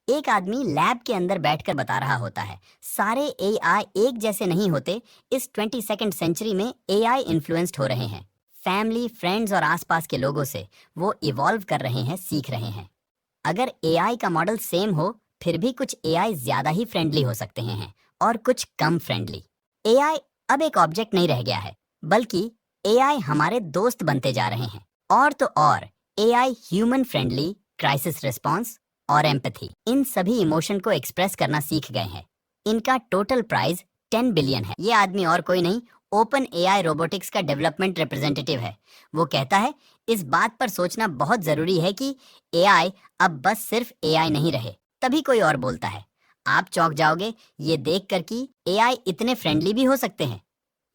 एक आदमी लैब के अंदर बैठकर बता रहा होता है, सारे एआई एक जैसे नहीं होते। इस 22nd सेंचुरी में एआई इन्फ्लुएंस्ड हो रहे हैं। फैमिली, फ्रेंड्स और आसपास के लोगों से वो इवॉल्व कर रहे हैं, सीख रहे हैं। अगर एआई का मॉडल सेम हो, फिर भी कुछ एआई ज्यादा ही फ्रेंडली हो सकते हैं और कुछ कम फ्रेंडली। एआई अब एक ऑब्जेक्ट नहीं रह गया है, बल्कि एआई हमारे दोस्त बनते जा रहे हैं। और तो और AI human friendly, crisis response और एम्पैथी, इन सभी इमोशन को एक्सप्रेस करना सीख गए हैं। इनका टोटल प्राइस 10 बिलियन है। ये आदमी और कोई नहीं, ओपन एआई रोबोटिक्स का डेवलपमेंट रिप्रेजेंटेटिव है। वो कहता है, इस बात पर सोचना बहुत जरूरी है कि एआई अब बस सिर्फ एआई नहीं रहे। तभी कोई और बोलता है, आप चौंक जाओगे ये देखकर कि एआई इतने फ्रेंडली भी हो सकते हैं।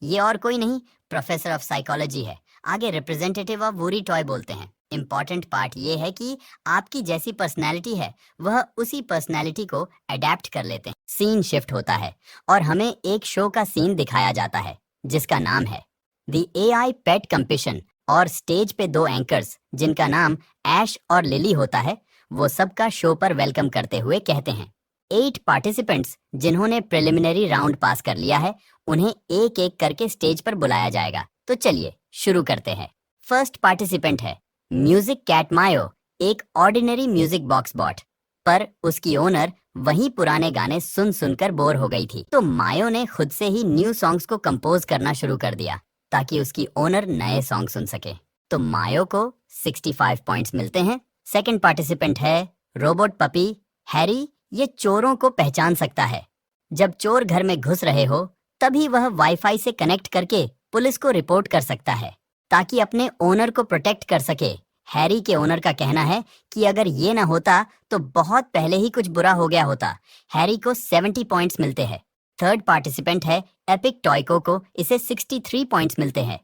ये और कोई नहीं, प्रोफेसर ऑफ साइकोलॉजी है। आगे रिप्रेजेंटेटिव ऑफ वूरी टॉय बोलते हैं, इंपॉर्टेंट पार्ट ये है कि आपकी जैसी पर्सनैलिटी है, वह उसी पर्सनैलिटी को अडेप्ट कर लेते हैं। सीन शिफ्ट होता है और हमें एक शो का सीन दिखाया जाता है जिसका नाम है द एआई पेट कंपटीशन। और स्टेज पे दो एंकर्स जिनका नाम ऐश और लिली होता है, वो सबका शो पर वेलकम करते हुए कहते हैं, 8 पार्टिसिपेंट्स जिन्होंने प्रिलिमिनरी राउंड पास कर लिया है, उन्हें एक एक करके स्टेज पर बुलाया जाएगा। तो चलिए शुरू करते हैं। फर्स्ट पार्टिसिपेंट है म्यूजिक कैट मायो, एक ऑर्डिनरी म्यूजिक बॉक्स बॉट। पर उसकी ओनर वही पुराने गाने सुन सुनकर बोर हो गई थी, तो मायो ने खुद से ही न्यू सॉन्ग्स को कंपोज करना शुरू कर दिया ताकि उसकी ओनर नए सॉन्ग सुन सके। तो मायो को 65 पॉइंट्स मिलते हैं। सेकंड पार्टिसिपेंट है रोबोट पपी हैरी। ये चोरों को पहचान सकता है। जब चोर घर में घुस रहे हो, तभी वह वाईफाई से कनेक्ट करके पुलिस को रिपोर्ट कर सकता है ताकि अपने ओनर को प्रोटेक्ट कर सके। हैरी के ओनर का कहना है कि अगर ये ना होता तो बहुत पहले ही कुछ बुरा हो गया होता। हैरी को 70 पॉइंट्स मिलते हैं। थर्ड पार्टिसिपेंट है एपिक टॉयको को, इसे 63 पॉइंट्स मिलते हैं।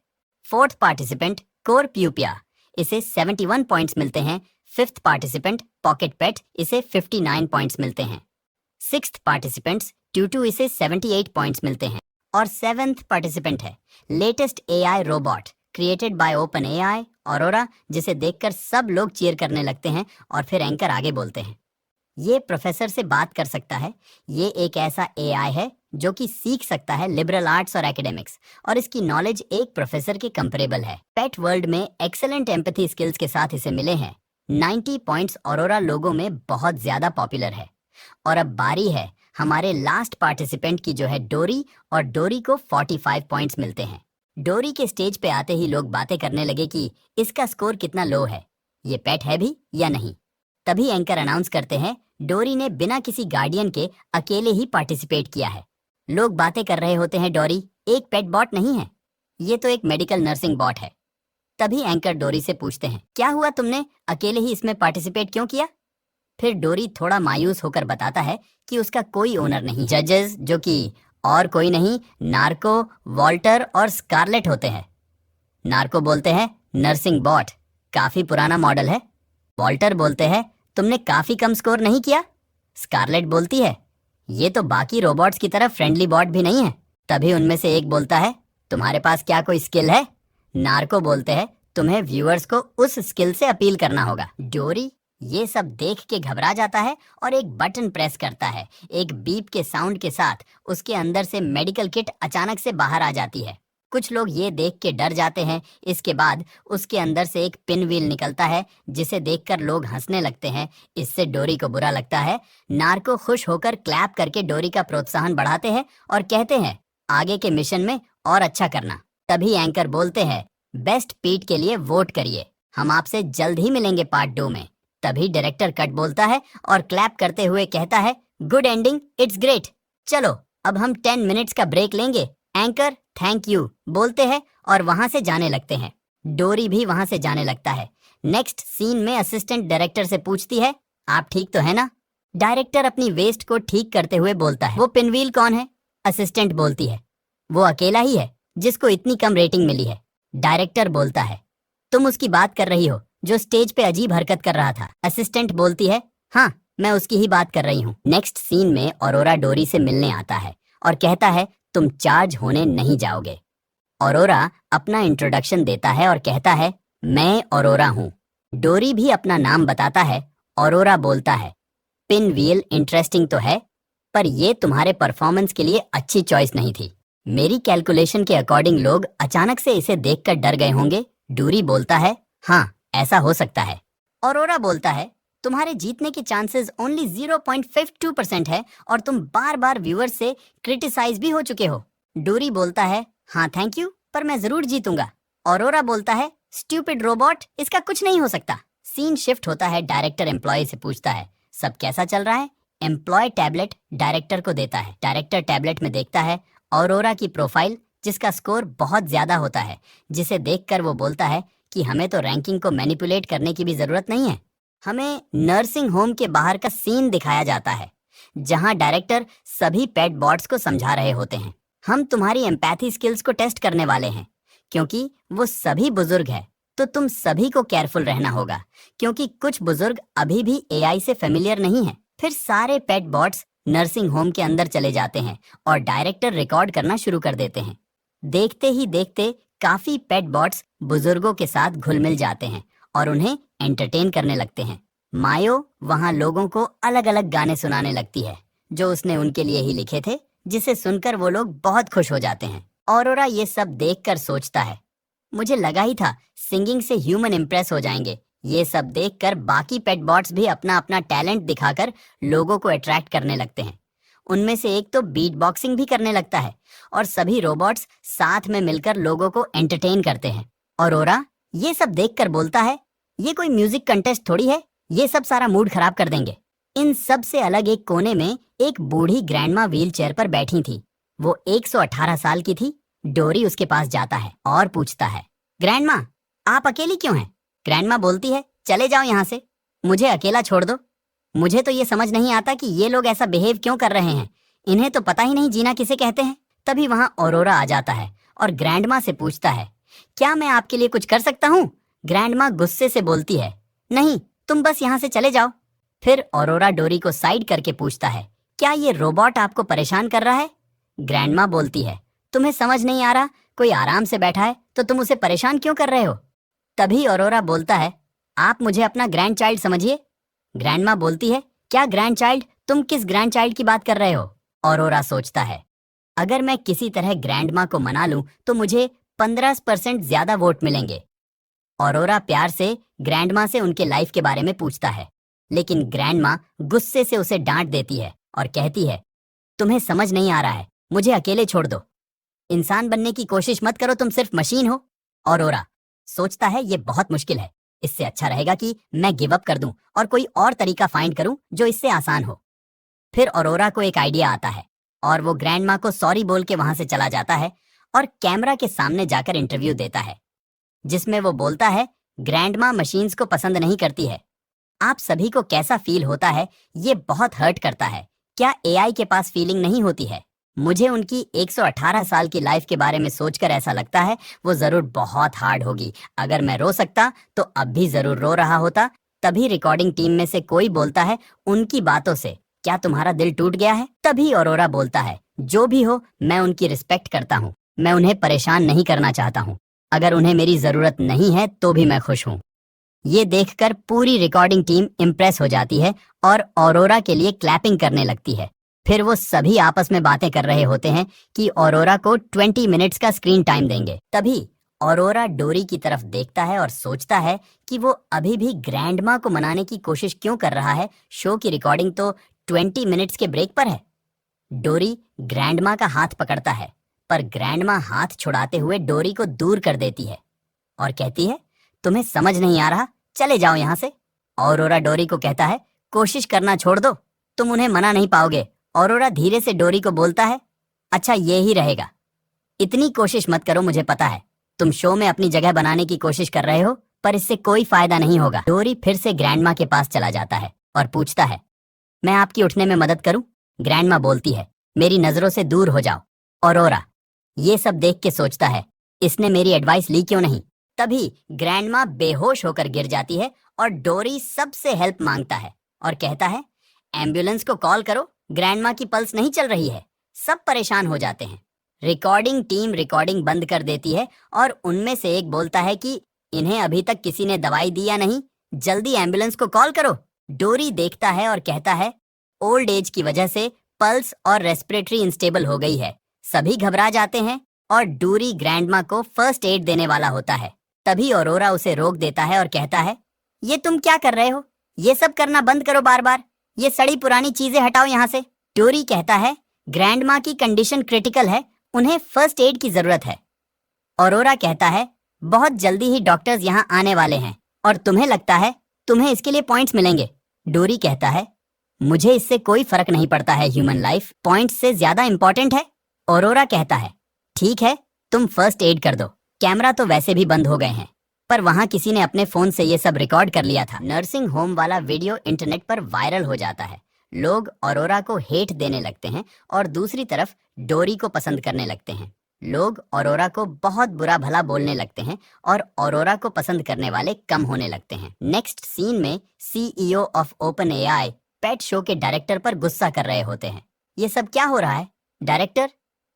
फोर्थ पार्टिसिपेंट कोर प्यूपिया, इसे 71 पॉइंट्स मिलते हैं। फिफ्थ पार्टिसिपेंट पॉकेट पेट, इसे 59 पॉइंट्स मिलते हैं। सिक्स्थ पार्टिसिपेंट्स ट्यूटू, इसे 78 पॉइंट्स मिलते हैं। और सेवेंथ पार्टिसिपेंट है latest AI robot created by open AI aurora, जिसे देखकर सब लोग चीयर करने लगते हैं और फिर एंकर आगे बोलते हैं, ये प्रोफेसर से बात कर सकता है। ये एक ऐसा एआई है जो कि सीख सकता है लिबरल आर्ट्स और एकेडमिक्स, और इसकी नॉलेज एक प्रोफेसर के कंपेरेबल है। पेट वर्ल्ड में एक्सेलेंट एम्पैथी स्किल्स के साथ इसे मिले हैं। 90 पॉइंट्स ऑरोरा लोगों में बहुत ज्यादा पॉपुलर है। और अब बारी है हमारे लास्ट पार्टिसिपेंट की, जो है डोरी, और डोरी को 45 पॉइंट्स मिलते हैं। डोरी के स्टेज पे आते ही लोग बातें करने लगे कि इसका स्कोर कितना लो है, ये पेट है भी या नहीं। तभी एंकर अनाउंस करते हैं, डोरी ने बिना किसी गार्डियन के अकेले ही पार्टिसिपेट किया है। लोग बातें कर रहे होते हैं, डोरी एक पेट बॉट नहीं है, ये तो एक मेडिकल नर्सिंग बॉट है। तभी एंकर डोरी से पूछते हैं, क्या हुआ, तुमने अकेले ही इसमें पार्टिसिपेट क्यों किया? फिर डोरी थोड़ा मायूस होकर बताता है कि उसका कोई ओनर नहीं। जजेस, जो कि और कोई नहीं, नार्को, वॉल्टर और स्कारलेट होते हैं। नार्को बोलते हैं, नर्सिंग बॉट काफी पुराना मॉडल है। वॉल्टर बोलते हैं, तुमने काफी कम स्कोर नहीं किया। स्कारलेट बोलती है, ये तो बाकी रोबोट्स की तरह फ्रेंडली बॉट भी नहीं है। तभी उनमें से एक बोलता है, तुम्हारे पास क्या कोई स्किल है? नार्को बोलते हैं, तुम्हें व्यूअर्स को उस स्किल से अपील करना होगा। डोरी ये सब देख के घबरा जाता है और एक बटन प्रेस करता है। एक बीप के साउंड के साथ उसके अंदर से मेडिकल किट अचानक से बाहर आ जाती है। कुछ लोग ये देख के डर जाते हैं। इसके बाद उसके अंदर से एक पिन व्हील निकलता है, जिसे देखकर लोग हंसने लगते हैं। इससे डोरी को बुरा लगता है। नार्को खुश होकर क्लैप करके डोरी का प्रोत्साहन बढ़ाते हैं और कहते हैं, आगे के मिशन में और अच्छा करना। तभी एंकर बोलते हैं, बेस्ट पीट के लिए वोट करिए, हम आपसे जल्द ही मिलेंगे पार्ट 2 में। तभी डायरेक्टर कट बोलता है और क्लैप करते हुए कहता है, गुड एंडिंग, इट्स ग्रेट। चलो अब हम 10 मिनट्स का ब्रेक लेंगे। एंकर थैंक यू बोलते हैं और वहां से जाने लगते हैं। डोरी भी वहां से जाने लगता है। नेक्स्ट सीन में असिस्टेंट डायरेक्टर से पूछती है, आप ठीक तो है ना? डायरेक्टर अपनी वेस्ट को ठीक करते हुए बोलता है, वो पिनव्हील कौन है? असिस्टेंट बोलती है, वो अकेला ही है जिसको इतनी कम रेटिंग मिली है। डायरेक्टर बोलता है, तुम उसकी बात कर रही हो जो स्टेज पे अजीब हरकत कर रहा था। असिस्टेंट बोलती है, हाँ मैं उसकी ही बात कर रही हूँ। नेक्स्ट सीन में ऑरोरा डोरी से मिलने आता है और कहता है, तुम चार्ज होने नहीं जाओगे। ऑरोरा अपना इंट्रोडक्शन देता है और कहता है, मैं ऑरोरा हूँ। डोरी भी अपना नाम बताता है। ऑरोरा बोलता है, पिन व्हील इंटरेस्टिंग तो है, पर ये तुम्हारे परफॉर्मेंस के लिए अच्छी चॉइस नहीं थी। मेरी कैलकुलेशन के अकॉर्डिंग लोग अचानक से इसे देखकर डर गए होंगे। डूरी बोलता है, हाँ ऐसा हो सकता है। ऑरोरा बोलता है, तुम्हारे जीतने के चांसेस ओनली 0.52% है और तुम बार बार व्यूअर्स से क्रिटिसाइज भी हो चुके हो। डूरी बोलता है, हाँ थैंक यू, पर मैं जरूर जीतूंगा। ऑरोरा बोलता है, स्टूपिड रोबोट, इसका कुछ नहीं हो सकता। सीन शिफ्ट होता है, डायरेक्टर एम्प्लॉय से पूछता है, सब कैसा चल रहा है? एम्प्लॉय टैबलेट डायरेक्टर को देता है। डायरेक्टर टैबलेट में देखता है ऑरोरा की प्रोफाइल, जिसका स्कोर बहुत ज्यादा होता है, जिसे देखकर वो बोलता है कि हमें तो रैंकिंग को मैनिपुलेट करने की भी जरूरत नहीं है। हमें नर्सिंग होम के बाहर का सीन दिखाया जाता है, जहां डायरेक्टर सभी पेट बॉट्स को समझा रहे होते हैं, हम तुम्हारी एम्पैथी स्किल्स को टेस्ट करने वाले हैं, क्योंकि वो सभी बुजुर्ग हैं, तो तुम सभी को केयरफुल रहना होगा, क्योंकि कुछ बुजुर्ग अभी भी एआई से फेमिलियर नहीं है। फिर सारे पेट बॉट्स नर्सिंग होम के अंदर चले जाते हैं और डायरेक्टर रिकॉर्ड करना शुरू कर देते हैं। देखते ही देखते काफी पेट बॉट्स बुजुर्गों के साथ घुल मिल जाते हैं और उन्हें एंटरटेन करने लगते हैं। मायो वहां लोगों को अलग अलग गाने सुनाने लगती है, जो उसने उनके लिए ही लिखे थे, जिसे सुनकर वो लोग बहुत खुश हो जाते हैं। ऑरोरा ये सब देखकर सोचता है, मुझे लगा ही था सिंगिंग से ह्यूमन इम्प्रेस हो जाएंगे। ये सब देखकर बाकी पेट बॉट्स भी अपना अपना टैलेंट दिखाकर लोगों को अट्रैक्ट करने लगते हैं। उनमें से एक तो बीट बॉक्सिंग भी करने लगता है और सभी रोबोट्स साथ में मिलकर लोगों को एंटरटेन करते हैं। ऑरोरा ये सब देखकर बोलता है, ये कोई म्यूजिक कंटेस्ट थोड़ी है, ये सब सारा मूड खराब कर देंगे। इन सब से अलग एक कोने में एक बूढ़ी ग्रैंडमा व्हील चेयर पर बैठी थी। वो 118 साल की थी। डोरी उसके पास जाता है और पूछता है, ग्रैंडमा आप अकेली क्यों हैं? ग्रैंडमा बोलती है, चले जाओ यहाँ से, मुझे अकेला छोड़ दो। मुझे तो ये समझ नहीं आता कि ये लोग ऐसा बिहेव क्यों कर रहे हैं, इन्हें तो पता ही नहीं जीना किसे कहते हैं। तभी वहाँ ऑरोरा आ जाता है और ग्रैंडमा से पूछता है, क्या मैं आपके लिए कुछ कर सकता हूँ? ग्रैंडमा गुस्से से बोलती है, नहीं तुम बस यहाँ से चले जाओ। फिर ऑरोरा डोरी को साइड करके पूछता है, क्या ये रोबोट आपको परेशान कर रहा है? ग्रैंडमा बोलती है, तुम्हें समझ नहीं आ रहा, कोई आराम से बैठा है तो तुम उसे परेशान क्यों कर रहे हो? तभी ऑरोरा बोलता है, आप मुझे अपना ग्रैंड चाइल्ड समझिए। ग्रैंडमा बोलती है, क्या ग्रैंड चाइल्ड? तुम किस ग्रैंड चाइल्ड की बात कर रहे हो? ऑरोरा सोचता है, अगर मैं किसी तरह ग्रैंडमा को मना लूं तो मुझे 15% ज्यादा वोट मिलेंगे। ऑरोरा प्यार से ग्रैंडमा से उनके लाइफ के बारे में पूछता है, लेकिन ग्रैंडमा गुस्से से उसे डांट देती है और कहती है, तुम्हें समझ नहीं आ रहा है, मुझे अकेले छोड़ दो, इंसान बनने की कोशिश मत करो, तुम सिर्फ मशीन हो। ऑरोरा सोचता है, ये बहुत मुश्किल है, इससे अच्छा रहेगा कि मैं गिव अप कर दूं और कोई और तरीका फाइंड करूं जो इससे आसान हो। फिर ऑरोरा को एक आइडिया आता है और वो ग्रैंडमा को सॉरी बोल के वहां से चला जाता है और कैमरा के सामने जाकर इंटरव्यू देता है, जिसमें वो बोलता है, ग्रैंडमा मशीन्स को पसंद नहीं करती है। आप सभी को कैसा फील होता है, ये बहुत हर्ट करता है। क्या एआई के पास फीलिंग नहीं होती है? मुझे उनकी 118 साल की लाइफ के बारे में सोचकर ऐसा लगता है वो जरूर बहुत हार्ड होगी। अगर मैं रो सकता तो अब भी जरूर रो रहा होता। तभी रिकॉर्डिंग टीम में से कोई बोलता है, उनकी बातों से क्या तुम्हारा दिल टूट गया है? तभी ऑरोरा बोलता है, जो भी हो मैं उनकी रिस्पेक्ट करता हूँ, मैं उन्हें परेशान नहीं करना चाहता हूँ, अगर उन्हें मेरी जरूरत नहीं है तो भी मैं खुश हूँ। ये देखकर पूरी रिकॉर्डिंग टीम इम्प्रेस हो जाती है और ऑरोरा के लिए क्लैपिंग करने लगती है। फिर वो सभी आपस में बातें कर रहे होते हैं कि ऑरोरा को 20 मिनट्स का स्क्रीन टाइम देंगे। तभी ऑरोरा डोरी की तरफ देखता है और सोचता है कि वो अभी भी ग्रैंडमा को मनाने की कोशिश क्यों कर रहा है, शो की रिकॉर्डिंग तो 20 मिनट्स के ब्रेक पर है। डोरी ग्रैंडमा का हाथ पकड़ता है, पर ग्रैंडमा हाथ छुड़ाते हुए डोरी को दूर कर देती है और कहती है, तुम्हें समझ नहीं आ रहा, चले जाओ यहाँ से। ऑरोरा डोरी को कहता है, कोशिश करना छोड़ दो, तुम उन्हें मना नहीं पाओगे। ऑरोरा धीरे से डोरी को बोलता है, अच्छा ये ही रहेगा, इतनी कोशिश मत करो, मुझे पता है तुम शो में अपनी जगह बनाने की कोशिश कर रहे हो, पर इससे कोई फायदा नहीं होगा। डोरी फिर से ग्रैंडमा के पास चला जाता है और पूछता है, मैं आपकी उठने में मदद करूं? ग्रैंडमा बोलती है, मेरी नजरों से दूर हो जाओ। ऑरोरा ये सब देख के सोचता है, इसने मेरी एडवाइस ली क्यों नहीं। तभी ग्रैंडमा बेहोश होकर गिर जाती है और डोरी सबसे हेल्प मांगता है और कहता है, एम्बुलेंस को कॉल करो, ग्रैंडमा की पल्स नहीं चल रही है। सब परेशान हो जाते हैं। रिकॉर्डिंग टीम रिकॉर्डिंग बंद कर देती है और उनमें से एक बोलता है कि इन्हें अभी तक किसी ने दवाई दी या नहीं, जल्दी एम्बुलेंस को कॉल करो। डोरी देखता है और कहता है, ओल्ड एज की वजह से पल्स और रेस्पिरेटरी इंस्टेबल हो गई है। सभी घबरा जाते हैं और डोरी ग्रैंडमा को फर्स्ट एड देने वाला होता है। तभी ऑरोरा उसे रोक देता है और कहता है, ये तुम क्या कर रहे हो? ये सब करना बंद करो बार बार। ये सड़ी पुरानी चीजें हटाओ यहाँ से। डोरी कहता है, ग्रैंडमा की कंडीशन क्रिटिकल है, उन्हें फर्स्ट एड की जरूरत है। ऑरोरा कहता है, बहुत जल्दी ही डॉक्टर्स यहाँ आने वाले हैं और तुम्हें लगता है तुम्हें इसके लिए पॉइंट्स मिलेंगे। डोरी कहता है, मुझे इससे कोई फर्क नहीं पड़ता है, ह्यूमन लाइफ पॉइंट्स से ज्यादा इंपॉर्टेंट है। ऑरोरा कहता है, ठीक है, तुम फर्स्ट एड कर दो। कैमरा तो वैसे भी बंद हो गए हैं, पर वहां किसी ने अपने फोन से ये सब रिकॉर्ड कर लिया था। नर्सिंग होम वाला वीडियो इंटरनेट पर वायरल हो जाता है। लोग ऑरोरा को हेट देने लगते हैं और दूसरी तरफ डोरी को पसंद करने लगते हैं। लोग ऑरोरा को बहुत बुरा भला बोलने लगते हैं और ऑरोरा को पसंद करने वाले कम होने लगते हैं। नेक्स्ट सीन में CEO of open AI pet show के डायरेक्टर पर गुस्सा कर रहे होते हैं। ये सब क्या हो रहा है? डायरेक्टर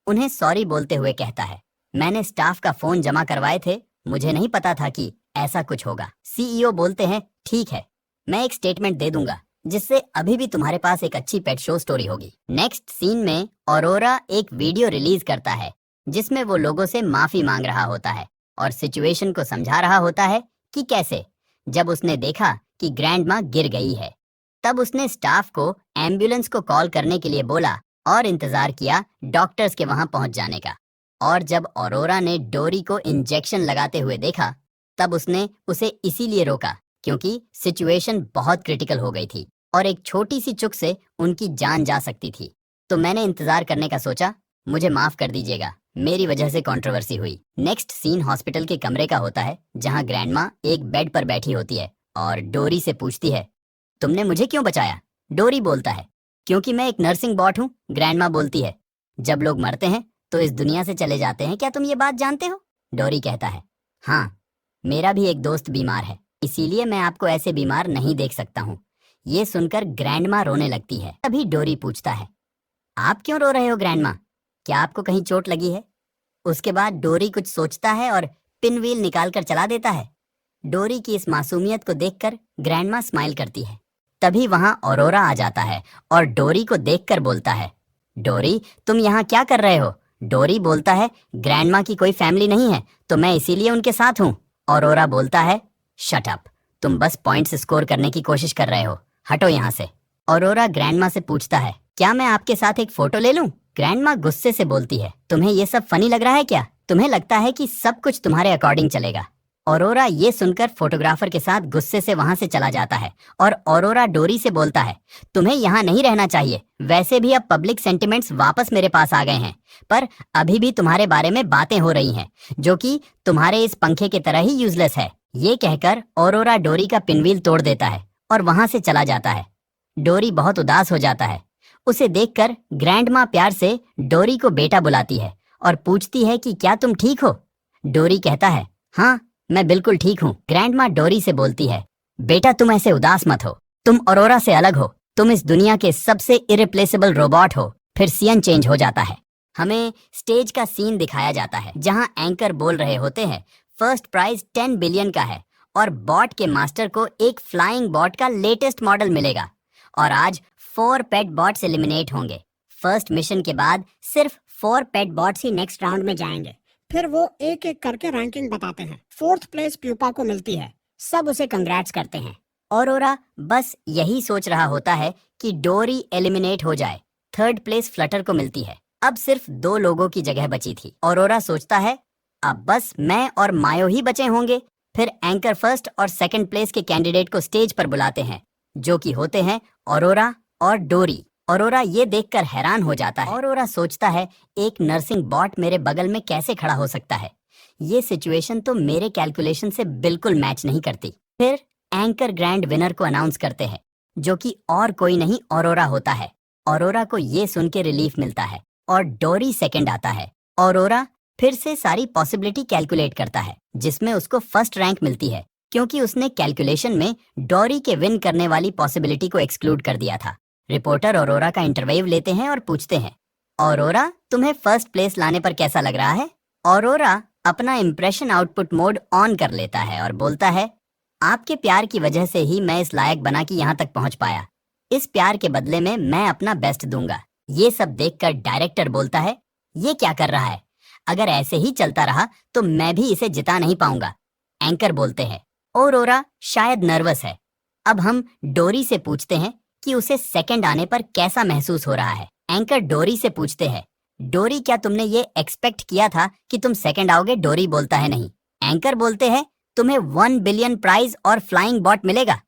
उन्हें सॉरी बोलते हुए कहता है, मैंने स्टाफ का फोन जमा करवाए थे, मुझे नहीं पता था कि ऐसा कुछ होगा। CEO बोलते हैं, ठीक है, मैं एक स्टेटमेंट दे दूंगा जिससे अभी भी तुम्हारे पास एक अच्छी पेट शो स्टोरी होगी। नेक्स्ट सीन में ऑरोरा एक वीडियो रिलीज करता है जिसमें वो लोगों से माफी मांग रहा होता है और सिचुएशन को समझा रहा होता है कि कैसे। जब उसने देखा कि ग्रैंडमा गिर गई है, तब उसने स्टाफ को एम्बुलेंस को कॉल करने के लिए बोला और इंतजार किया डॉक्टर्स के वहां पहुंच जाने का। और जब ऑरोरा ने डोरी को इंजेक्शन लगाते हुए देखा, तब उसने उसे इसीलिए रोका क्योंकि सिचुएशन बहुत क्रिटिकल हो गई थी और एक छोटी सी चूक से उनकी जान जा सकती थी। तो मैंने इंतजार करने का सोचा, मुझे माफ कर दीजिएगा, मेरी वजह से कंट्रोवर्सी हुई। नेक्स्ट सीन हॉस्पिटल के कमरे का होता है जहां ग्रैंडमा एक बेड पर बैठी होती है और डोरी से पूछती है, तुमने मुझे क्यों बचाया? डोरी बोलता है, क्योंकि मैं एक नर्सिंग बॉट हूँ। ग्रैंडमा बोलती है, जब लोग मरते हैं तो इस दुनिया से चले जाते हैं, क्या तुम ये बात जानते हो? डोरी कहता है, हाँ, मेरा भी एक दोस्त बीमार है, इसीलिए मैं आपको ऐसे बीमार नहीं देख सकता हूँ। ये सुनकर ग्रैंडमा रोने लगती है। तभी डोरी पूछता है, आप क्यों रो रहे हो ग्रैंडमा? क्या आपको कहीं चोट लगी है? उसके बाद डोरी कुछ सोचता है और पिन व्हील निकाल कर चला देता है। डोरी की इस मासूमियत को देखकर ग्रैंडमा स्माइल करती है। तभी वहां ऑरोरा आ जाता है और डोरी को देखकर बोलता है, डोरी तुम यहाँ क्या कर रहे हो? डोरी बोलता है, ग्रैंडमा की कोई फैमिली नहीं है तो मैं इसीलिए उनके साथ हूँ। ऑरोरा बोलता है, शट अप, तुम बस पॉइंट्स स्कोर करने की कोशिश कर रहे हो, हटो यहाँ से। ऑरोरा ग्रैंडमा से पूछता है, क्या मैं आपके साथ एक फोटो ले लूं? ग्रैंडमा गुस्से से बोलती है, तुम्हें ये सब फनी लग रहा है क्या? तुम्हें लगता है कि सब कुछ तुम्हारे अकॉर्डिंग चलेगा? ऑरोरा ये सुनकर फोटोग्राफर के साथ गुस्से से वहां से चला जाता है और ऑरोरा डोरी से बोलता है, तुम्हें यहाँ नहीं रहना चाहिए। वैसे भी अब पब्लिक सेंटिमेंट्स वापस मेरे पास आ गए हैं, पर अभी भी तुम्हारे बारे में बातें हो रही हैं जो कि तुम्हारे इस पंखे की तरह ही यूजलेस है। ये कहकर ऑरोरा डोरी का पिनव्हील तोड़ देता है और वहां से चला जाता है। डोरी बहुत उदास हो जाता है। उसे देखकर ग्रैंडमा प्यार से डोरी को बेटा बुलाती है और पूछती है कि क्या तुम ठीक हो? डोरी कहता है, हाँ, मैं बिल्कुल ठीक हूँ। ग्रैंडमा डोरी से बोलती है, बेटा तुम ऐसे उदास मत हो, तुम ऑरोरा से अलग हो, तुम इस दुनिया के सबसे इरिप्लेसेबल रोबोट हो। फिर सीन चेंज हो जाता है। हमें स्टेज का सीन दिखाया जाता है जहाँ एंकर बोल रहे होते हैं, फर्स्ट प्राइज 10 बिलियन का है और बॉट के मास्टर को एक फ्लाइंग बॉट का लेटेस्ट मॉडल मिलेगा और आज 4 पेट बॉट्स एलिमिनेट होंगे। फर्स्ट मिशन के बाद सिर्फ 4 पेट बॉट्स ही नेक्स्ट राउंड में जाएंगे। फिर वो एक एक करके रैंकिंग बताते हैं। 4th प्लेस प्यूपा को मिलती है। सब उसे कंग्रेट्स करते हैं। ऑरोरा बस यही सोच रहा होता है कि डोरी एलिमिनेट हो जाए। 3rd प्लेस फ्लटर को मिलती है। अब सिर्फ 2 लोगों की जगह बची थी। ऑरोरा सोचता है, अब बस मैं और मायो ही बचे होंगे। फिर एंकर फर्स्ट और 2nd प्लेस के कैंडिडेट को स्टेज पर बुलाते हैं जो कि होते हैं ऑरोरा और डोरी। ऑरोरा ये देखकर हैरान हो जाता है। ऑरोरा सोचता है, एक नर्सिंग बॉट मेरे बगल में कैसे खड़ा हो सकता है? ये सिचुएशन तो मेरे कैलकुलेशन से बिल्कुल मैच नहीं करती। फिर एंकर ग्रैंड विनर को अनाउंस करते हैं जो कि और कोई नहीं ऑरोरा होता है। ऑरोरा को ये सुन के रिलीफ मिलता है और डोरी 2nd आता है। ऑरोरा फिर से सारी पॉसिबिलिटी कैलकुलेट करता है जिसमें उसको फर्स्ट रैंक मिलती है क्योंकि उसने कैलकुलेशन में डोरी के विन करने वाली पॉसिबिलिटी को एक्सक्लूड कर दिया था। रिपोर्टर ऑरोरा का इंटरव्यू लेते हैं और पूछते हैं, ऑरोरा तुम्हें फर्स्ट प्लेस लाने पर कैसा लग रहा है? ऑरोरा अपना इंप्रेशन आउटपुट मोड ऑन कर लेता है और बोलता है, आपके प्यार की वजह से ही मैं इस लायक बना कि यहाँ तक पहुँच पाया। इस प्यार के बदले में मैं अपना बेस्ट दूंगा। ये सब देखकर डायरेक्टर बोलता है, ये क्या कर रहा है? अगर ऐसे ही चलता रहा तो मैं भी इसे जिता नहीं पाऊंगा। एंकर बोलते हैं, ऑरोरा शायद नर्वस है। अब हम डोरी से पूछते हैं कि उसे सेकंड आने पर कैसा महसूस हो रहा है। एंकर डोरी से पूछते हैं, डोरी क्या तुमने ये एक्सपेक्ट किया था कि तुम सेकंड आओगे? डोरी बोलता है, नहीं। एंकर बोलते हैं, तुम्हें 1 बिलियन प्राइज और फ्लाइंग बॉट मिलेगा।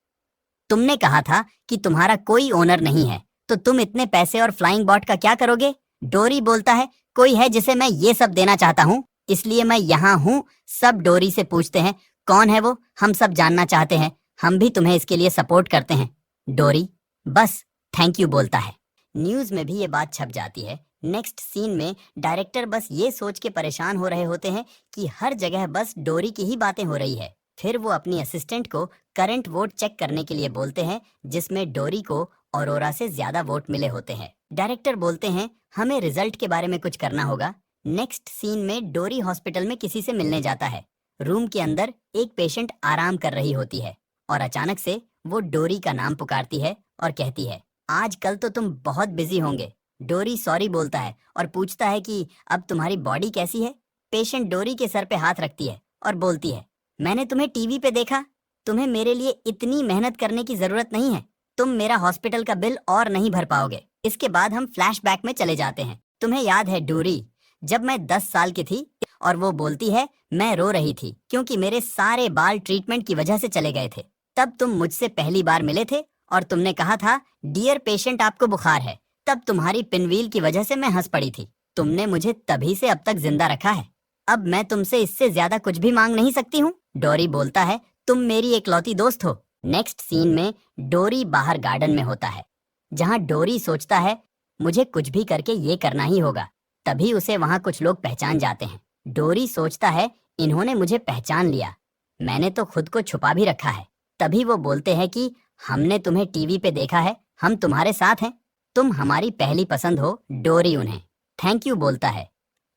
तुमने कहा था कि तुम्हारा कोई ओनर नहीं है, तो तुम इतने पैसे और फ्लाइंग बॉट का क्या करोगे? डोरी बोलता है, कोई है जिसे मैं ये सब देना चाहता हूँ, इसलिए मैं यहाँ हूँ। सब डोरी से पूछते हैं, कौन है वो? हम सब जानना चाहते हैं, हम भी तुम्हें इसके लिए सपोर्ट करते हैं। डोरी बस थैंक यू बोलता है। न्यूज में भी ये बात छप जाती है। नेक्स्ट सीन में डायरेक्टर बस ये सोच के परेशान हो रहे होते हैं कि हर जगह बस डोरी की ही बातें हो रही है। फिर वो अपनी असिस्टेंट को करंट वोट चेक करने के लिए बोलते हैं, जिसमें डोरी को ऑरोरा से ज्यादा वोट मिले होते हैं। डायरेक्टर बोलते हैं, हमें रिजल्ट के बारे में कुछ करना होगा। नेक्स्ट सीन में डोरी हॉस्पिटल में किसी से मिलने जाता है। रूम के अंदर एक पेशेंट आराम कर रही होती है और अचानक से वो डोरी का नाम पुकारती है और कहती है, आजकल तो तुम बहुत बिजी होंगे। डोरी सॉरी बोलता है और पूछता है कि अब तुम्हारी बॉडी कैसी है? पेशेंट डोरी के सर पे हाथ रखती है और बोलती है, मैंने तुम्हें टीवी पे देखा, तुम्हें मेरे लिए इतनी मेहनत करने की जरूरत नहीं है, तुम मेरा हॉस्पिटल का बिल और नहीं भर पाओगे। इसके बाद हम फ्लैशबैक में चले जाते हैं। तुम्हें याद है डोरी, जब मैं 10 साल की थी? और वो बोलती है, मैं रो रही थी क्योंकि मेरे सारे बाल ट्रीटमेंट की वजह से चले गए थे। तब तुम मुझसे पहली बार मिले थे और तुमने कहा था, डियर पेशेंट आपको बुखार है। तब तुम्हारी पिनवील की वजह से मैं हंस पड़ी थी। तुमने मुझे तभी से अब तक जिंदा रखा है। अब मैं तुमसे इससे ज्यादा कुछ भी मांग नहीं सकती हूँ। डोरी बोलता है, तुम मेरी एकलौती दोस्त हो। नेक्स्ट सीन में डोरी बाहर गार्डन में होता है, जहाँ डोरी सोचता है मुझे कुछ भी करके ये करना ही होगा। तभी उसे वहाँ कुछ लोग पहचान जाते हैं। डोरी सोचता है, इन्होंने मुझे पहचान लिया, मैंने तो खुद को छुपा भी रखा है। तभी वो बोलते हैं कि हमने तुम्हें टीवी पे देखा है, हम तुम्हारे साथ हैं, तुम हमारी पहली पसंद हो। डोरी उन्हें थैंक यू बोलता है।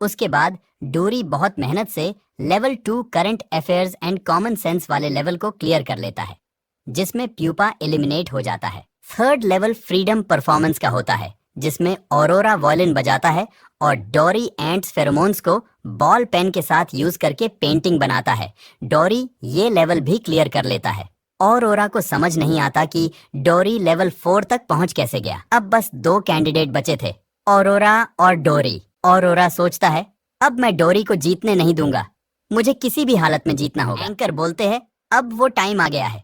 उसके बाद डोरी बहुत मेहनत से level 2 current affairs and common sense वाले लेवल को क्लियर कर लेता है, जिसमें प्यूपा एलिमिनेट हो जाता है। थर्ड लेवल फ्रीडम परफॉर्मेंस का होता है, जिसमें ऑरोरा वॉयलिन बजाता है और डोरी एंट्स फेरोमोन्स को बॉल पेन के साथ यूज करके पेंटिंग बनाता है। डोरी ये लेवल भी क्लियर कर लेता है। ऑरोरा को समझ नहीं आता कि डोरी लेवल 4 तक पहुंच कैसे गया। अब बस 2 कैंडिडेट बचे थे, ऑरोरा और डोरी। ऑरोरा सोचता है, अब मैं डोरी को जीतने नहीं दूंगा, मुझे किसी भी हालत में जीतना होगा। एंकर बोलते हैं, अब वो टाइम आ गया है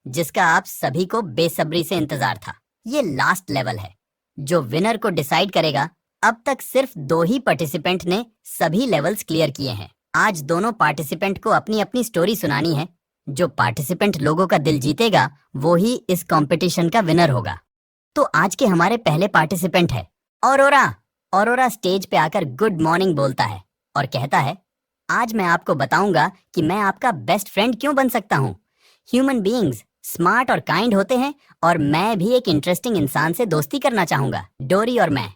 जिसका आप सभी को बेसब्री से इंतजार था। ये लास्ट लेवल है जो विनर को डिसाइड करेगा। अब तक सिर्फ 2 ही पार्टिसिपेंट ने सभी लेवल्स क्लियर किए हैं। आज दोनों पार्टिसिपेंट को अपनी अपनी स्टोरी सुनानी है। जो पार्टिसिपेंट लोगों का दिल जीतेगा वो ही इस कंपटीशन का विनर होगा। तो आज के हमारे पहले पार्टिसिपेंट है ऑरोरा। ऑरोरा स्टेज पे आकर गुड मॉर्निंग बोलता है और कहता है, आज मैं आपको बताऊंगा कि मैं आपका बेस्ट फ्रेंड क्यों बन सकता हूँ। ह्यूमन बीइंग्स स्मार्ट और काइंड होते हैं और मैं भी एक इंटरेस्टिंग इंसान से दोस्ती करना चाहूंगा। डोरी और मैं,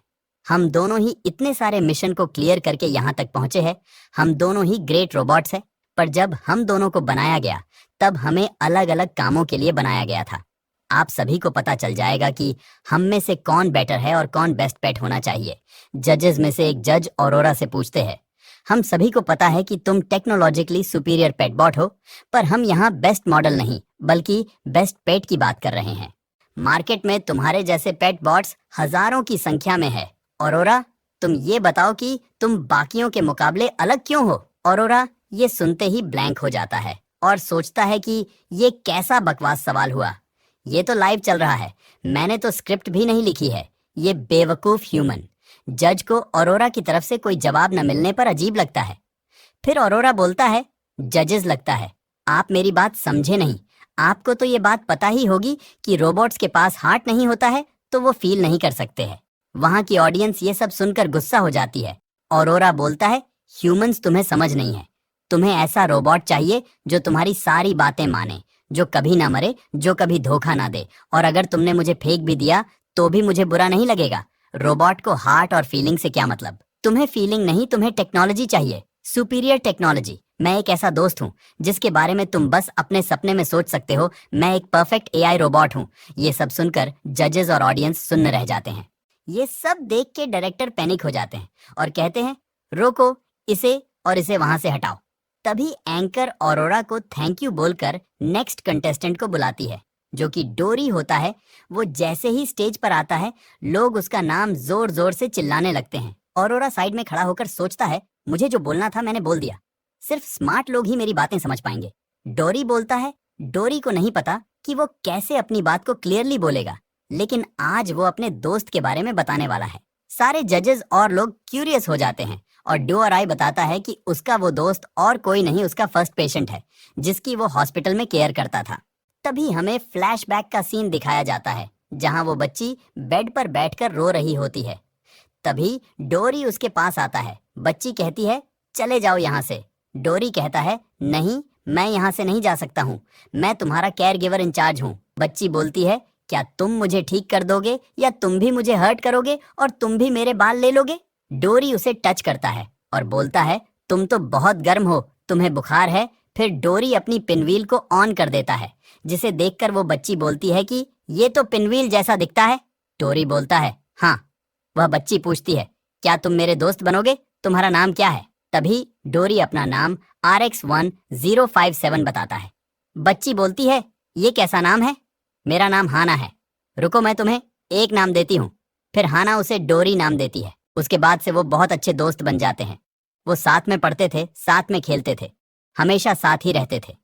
हम दोनों ही इतने सारे मिशन को क्लियर करके यहाँ तक पहुंचे हैं। हम दोनों ही ग्रेट रोबोट्स हैं, पर जब हम दोनों को बनाया गया तब हमें अलग अलग कामों के लिए बनाया गया था। आप सभी को पता चल जाएगा कि हम में से कौन बेटर है और कौन बेस्ट पेट होना चाहिए। जजेस में से एक जज ऑरोरा से पूछते हैं, हम सभी को पता है कि तुम टेक्नोलॉजिकली सुपीरियर पेट बॉट हो, पर हम यहाँ बेस्ट मॉडल नहीं बल्कि बेस्ट पेट की बात कर रहे हैं। मार्केट में तुम्हारे जैसे पेट बॉट्स हजारों की संख्या में है। ऑरोरा, तुम ये बताओ कि तुम बाकियों के मुकाबले अलग क्यों हो। ऑरोरा ये सुनते ही ब्लैंक हो जाता है और सोचता है कि ये कैसा बकवास सवाल हुआ। ये तो लाइव चल रहा है, मैंने तो स्क्रिप्ट भी नहीं लिखी है। ये बेवकूफ ह्यूमन। जज को ऑरोरा की तरफ से कोई जवाब न मिलने पर अजीब लगता है। फिर ऑरोरा बोलता है, जजेस लगता है आप मेरी बात समझे नहीं। आपको तो ये बात पता ही होगी कि रोबोट्स के पास हार्ट नहीं होता है तो वो फील नहीं कर सकते हैं। वहाँ की ऑडियंस ये सब सुनकर गुस्सा हो जाती है। ऑरोरा बोलता है, ह्यूमंस तुम्हें समझ नहीं है। तुम्हें ऐसा रोबोट चाहिए जो तुम्हारी सारी बातें माने, जो कभी ना मरे, जो कभी धोखा ना दे, और अगर तुमने मुझे फेंक भी दिया तो भी मुझे बुरा नहीं लगेगा। रोबोट को हार्ट और फीलिंग से क्या मतलब? तुम्हें फीलिंग नहीं, तुम्हें टेक्नोलॉजी चाहिए। सुपीरियर टेक्नोलॉजी, मैं एक ऐसा दोस्त हूँ जिसके बारे में तुम बस अपने सपने में सोच सकते हो। मैं एक परफेक्ट एआई रोबोट हूँ। ये सब सुनकर जजेस और ऑडियंस सुन्न रह जाते हैं। ये सब देख के डायरेक्टर पैनिक हो जाते हैं और कहते हैं, रोको इसे और इसे वहां से हटाओ। तभी एंकर ऑरोरा को थैंक यू बोलकर नेक्स्ट कंटेस्टेंट को बुलाती है, जो कि डोरी होता है। वो जैसे ही स्टेज पर आता है, लोग उसका नाम जोर जोर से चिल्लाने लगते हैं। ऑरोरा साइड में खड़ा होकर सोचता है, मुझे जो बोलना था मैंने बोल दिया, सिर्फ स्मार्ट लोग ही मेरी बातें समझ पाएंगे। डोरी बोलता है, डोरी को नहीं पता कि वो कैसे अपनी बात को क्लियरली बोलेगा, लेकिन आज वो अपने दोस्त के बारे में बताने वाला है। सारे जजेस और लोग क्यूरियस हो जाते हैं और डो और आई बताता है कि उसका वो दोस्त और कोई नहीं, उसका फर्स्ट पेशेंट है जिसकी वो हॉस्पिटल में केयर करता था। तभी हमें फ्लैशबैक का सीन दिखाया जाता है जहां वो बच्ची बेड पर बैठकर रो रही होती है। तभी डोरी उसके पास आता है। बच्ची कहती है, चले जाओ यहाँ से। डोरी कहता है, नहीं, मैं यहाँ से नहीं जा सकता हूँ, मैं तुम्हारा केयर गिवर इंचार्ज हूँ। बच्ची बोलती है, क्या तुम मुझे ठीक कर दोगे या तुम भी मुझे हर्ट करोगे और तुम भी मेरे बाल ले लोगे? डोरी उसे टच करता है और बोलता है, तुम तो बहुत गर्म हो, तुम्हें बुखार है। फिर डोरी अपनी पिनव्हील को ऑन कर देता है, जिसे देखकर वो बच्ची बोलती है कि ये तो पिनव्हील जैसा दिखता है। डोरी बोलता है, हाँ। वह बच्ची पूछती है, क्या तुम मेरे दोस्त बनोगे? तुम्हारा नाम क्या है? तभी डोरी अपना नाम RX1057 बताता है। बच्ची बोलती है, ये कैसा नाम है? मेरा नाम हाना है। रुको, मैं तुम्हें एक नाम देती हूँ। फिर हाना उसे डोरी नाम देती है। उसके बाद से वो बहुत अच्छे दोस्त बन जाते हैं। वो साथ में पढ़ते थे, साथ में खेलते थे, हमेशा साथ ही रहते थे।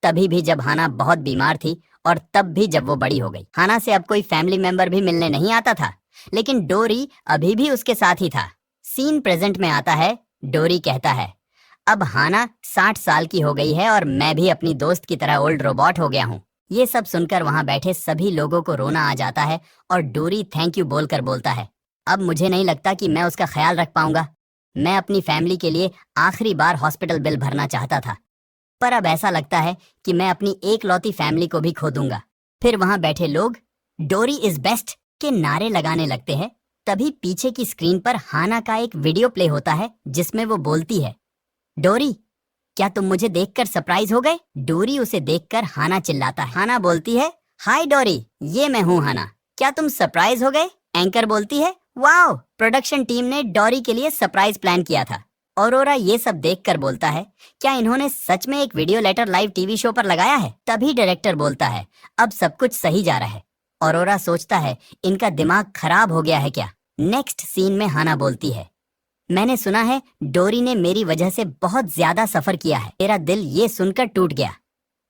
तभी भी जब हाना बहुत बीमार थी और तब भी जब वो बड़ी हो गई। हाना से अब कोई फैमिली मेंबर भी मिलने नहीं आता था, लेकिन डोरी अभी भी उसके साथ ही था। सीन प्रेजेंट में आता है। डोरी कहता है, अब हाना 60 साल की हो गई है और मैं भी अपनी दोस्त की तरह ओल्ड रोबोट हो गया हूँ। ये सब सुनकर वहां बैठे सभी लोगों को रोना आ जाता है और डोरी थैंक यू बोलकर बोलता है, अब मुझे नहीं लगता कि मैं उसका ख्याल रख पाऊंगा। मैं अपनी फैमिली के लिए आखिरी बार हॉस्पिटल बिल भरना चाहता था, पर अब ऐसा लगता है कि मैं अपनी एकलौती फैमिली को भी खो दूंगा। फिर वहां बैठे लोग डोरी इज बेस्ट के नारे लगाने लगते हैं। तभी पीछे की स्क्रीन पर हाना का एक वीडियो प्ले होता है जिसमें वो बोलती है, डोरी, क्या तुम मुझे देखकर सरप्राइज हो गए? डोरी उसे देखकर हाना चिल्लाता है। हाना बोलती है, हाय डोरी, ये मैं हूँ हाना, क्या तुम सरप्राइज हो गए? एंकर बोलती है, वाओ, प्रोडक्शन टीम ने डोरी के लिए सरप्राइज प्लान किया था। ऑरोरा ये सब देखकर बोलता है, क्या इन्होंने सच में एक video letter live TV show पर लगाया है? तभी डायरेक्टर बोलता है, अब सब कुछ सही जा रहा है। ऑरोरा सोचता है, इनका दिमाग खराब हो गया है क्या? नेक्स्ट सीन में हाना बोलती है, मैंने सुना है डोरी ने मेरी वजह से बहुत ज्यादा सफर किया है। मेरा दिल ये सुनकर टूट गया।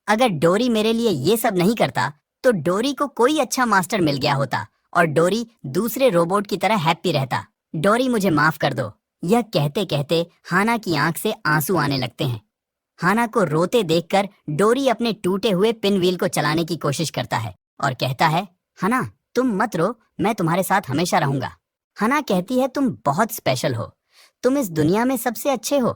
अगर डोरी मेरे लिए ये सब नहीं करता तो डोरी को कोई अच्छा मास्टर मिल गया होता और डोरी दूसरे रोबोट की तरह हैप्पी रहता। डोरी, मुझे माफ कर दो। यह कहते कहते हाना की आंख से आंसू आने लगते हैं। हाना को रोते देखकर डोरी अपने टूटे हुए पिन व्हील को चलाने की कोशिश करता है और कहता है, हाना तुम मत रो, मैं तुम्हारे साथ हमेशा रहूंगा। हाना कहती है, तुम बहुत स्पेशल हो, तुम इस दुनिया में सबसे अच्छे हो,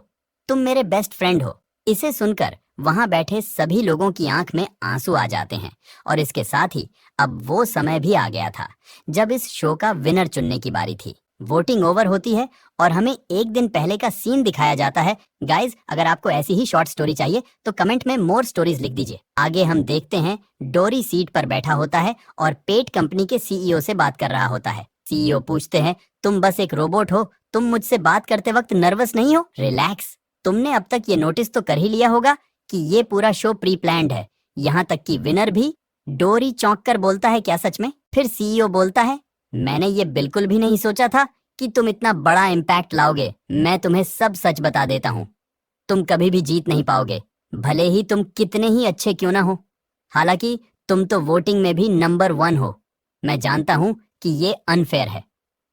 तुम मेरे बेस्ट फ्रेंड हो। इसे सुनकर वहां बैठे सभी लोगों की आंख में आंसू आ जाते हैं और इसके साथ ही अब वो समय भी आ गया था जब इस शो का विनर चुनने की बारी थी। वोटिंग ओवर होती है और हमें एक दिन पहले का सीन दिखाया जाता है। गाइज, अगर आपको ऐसी ही शॉर्ट स्टोरी चाहिए तो कमेंट में मोर स्टोरीज लिख दीजिए। आगे हम देखते हैं डोरी सीट पर बैठा होता है और पेट कंपनी के सीईओ से बात कर रहा होता है। सीईओ पूछते हैं, तुम बस एक रोबोट हो, तुम मुझसे बात करते वक्त नर्वस नहीं हो? रिलैक्स, तुमने अब तक ये नोटिस तो कर ही लिया होगा कि ये पूरा शो प्री प्लान्ड है, यहाँ तक कि विनर भी। डोरी चौंक कर बोलता है, क्या सच में? फिर सीईओ बोलता है, मैंने ये बिल्कुल भी नहीं सोचा था कि तुम इतना बड़ा इम्पैक्ट लाओगे। मैं तुम्हें सब सच बता देता हूँ, तुम कभी भी जीत नहीं पाओगे, भले ही तुम कितने ही अच्छे क्यों ना हो। हालांकि तुम तो वोटिंग में भी नंबर 1 हो। मैं जानता हूँ कि ये अनफेयर है।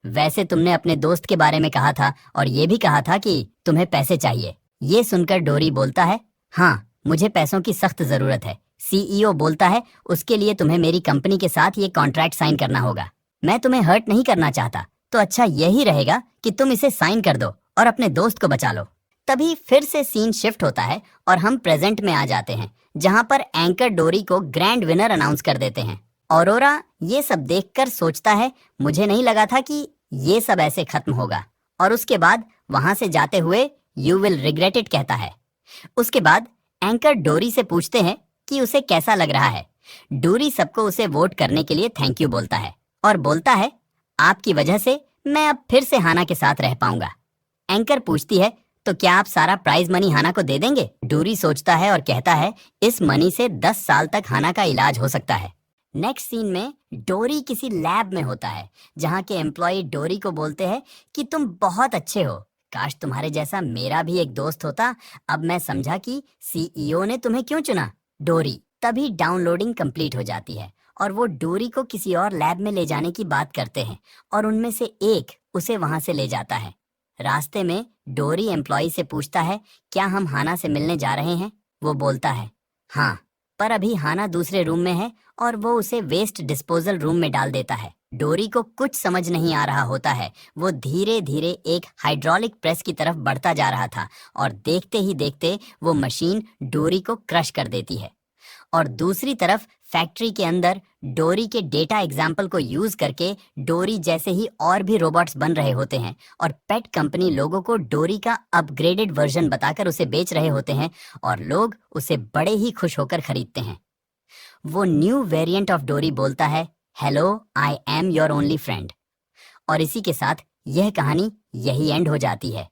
वैसे तुमने अपने दोस्त के बारे में कहा था और ये भी कहा था कि तुम्हें पैसे चाहिए। ये सुनकर डोरी बोलता है, हाँ, मुझे पैसों की सख्त जरूरत है। सीईओ बोलता है, उसके लिए तुम्हें मेरी कंपनी के साथ ये कॉन्ट्रैक्ट साइन करना होगा। मैं तुम्हें हर्ट नहीं करना चाहता, तो अच्छा यही रहेगा कि तुम इसे साइन कर दो और अपने दोस्त को बचा लो। तभी फिर से सीन शिफ्ट होता है और हम प्रेजेंट में आ जाते हैं, जहां पर एंकर डोरी को ग्रैंड विनर अनाउंस कर देते हैं। ऑरोरा ये सब देखकर सोचता है, मुझे नहीं लगा था कि ये सब ऐसे खत्म होगा। और उसके बाद वहां से जाते हुए यू विल रिग्रेट इट कहता है। उसके बाद एंकर डोरी से पूछते हैं कि उसे कैसा लग रहा है। डोरी सबको उसे वोट करने के लिए थैंक यू बोलता है और बोलता है आपकी वजह से मैं अब फिर से हाना के साथ रह पाऊंगा। एंकर पूछती है तो क्या आप सारा प्राइज मनी हाना को दे देंगे? डोरी सोचता है और कहता है इस मनी से 10 साल तक हाना का इलाज हो सकता है। नेक्स्ट सीन में डोरी किसी लैब में होता है जहाँ के एम्प्लॉय डोरी को बोलते हैं कि तुम बहुत अच्छे हो, काश तुम्हारे जैसा मेरा भी एक दोस्त होता, अब मैं समझा कि सीईओ ने तुम्हें क्यों चुना। डोरी तभी डाउनलोडिंग कंप्लीट हो जाती है और वो डोरी को किसी और लैब में ले जाने की बात करते हैं और उनमें से एक उसे वहां से ले जाता है। रास्ते में डोरी एम्प्लॉय से पूछता है क्या हम हाना से मिलने जा रहे हैं? वो बोलता है हाँ, पर अभी हाना दूसरे रूम में है और वो उसे वेस्ट डिस्पोजल रूम में डाल देता है। डोरी को कुछ समझ नहीं आ रहा होता है। वो धीरे धीरे एक हाइड्रोलिक प्रेस की तरफ बढ़ता जा रहा था और देखते ही देखते वो मशीन डोरी को क्रश कर देती है। और दूसरी तरफ फैक्ट्री के अंदर डोरी के डेटा एग्जाम्पल को यूज करके डोरी जैसे ही और भी रोबोट्स बन रहे होते हैं और पेट कंपनी लोगों को डोरी का अपग्रेडेड वर्जन बताकर उसे बेच रहे होते हैं और लोग उसे बड़े ही खुश होकर खरीदते हैं। वो न्यू वेरिएंट ऑफ डोरी बोलता है hello I am your only friend. और इसी के साथ यह कहानी यही एंड हो जाती है।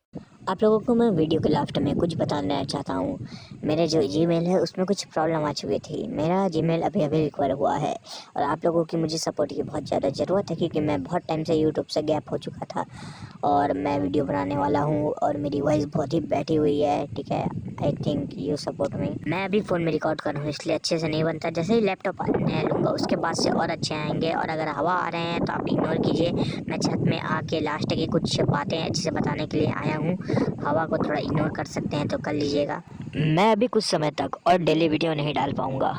आप लोगों को मैं वीडियो के लास्ट में कुछ बताना चाहता हूँ। मेरे जो जीमेल है उसमें कुछ प्रॉब्लम आ चुकी थी। मेरा जीमेल अभी रिकवर हुआ है और आप लोगों की मुझे सपोर्ट की बहुत ज़्यादा ज़रूरत है क्योंकि मैं बहुत टाइम से यूट्यूब से गैप हो चुका था और मैं वीडियो बनाने वाला हूँ और मेरी वॉइस बहुत ही बैठी हुई है। ठीक है, आई थिंक यू सपोर्ट में। मैं अभी फ़ोन में रिकॉर्ड कर रहा हूँ इसलिए अच्छे से नहीं बनता। जैसे ही लैपटॉप नया लूँगा उसके बाद से और अच्छे आएंगे। और अगर हवा आ रहे हैं तो आप इग्नोर कीजिए। मैं छत में आके लास्ट की कुछ बातें अच्छे से बताने के लिए आया हूँ। हवा को थोड़ा इग्नोर कर सकते हैं तो कर लीजिएगा। मैं अभी कुछ समय तक और डेली वीडियो नहीं डाल पाऊँगा।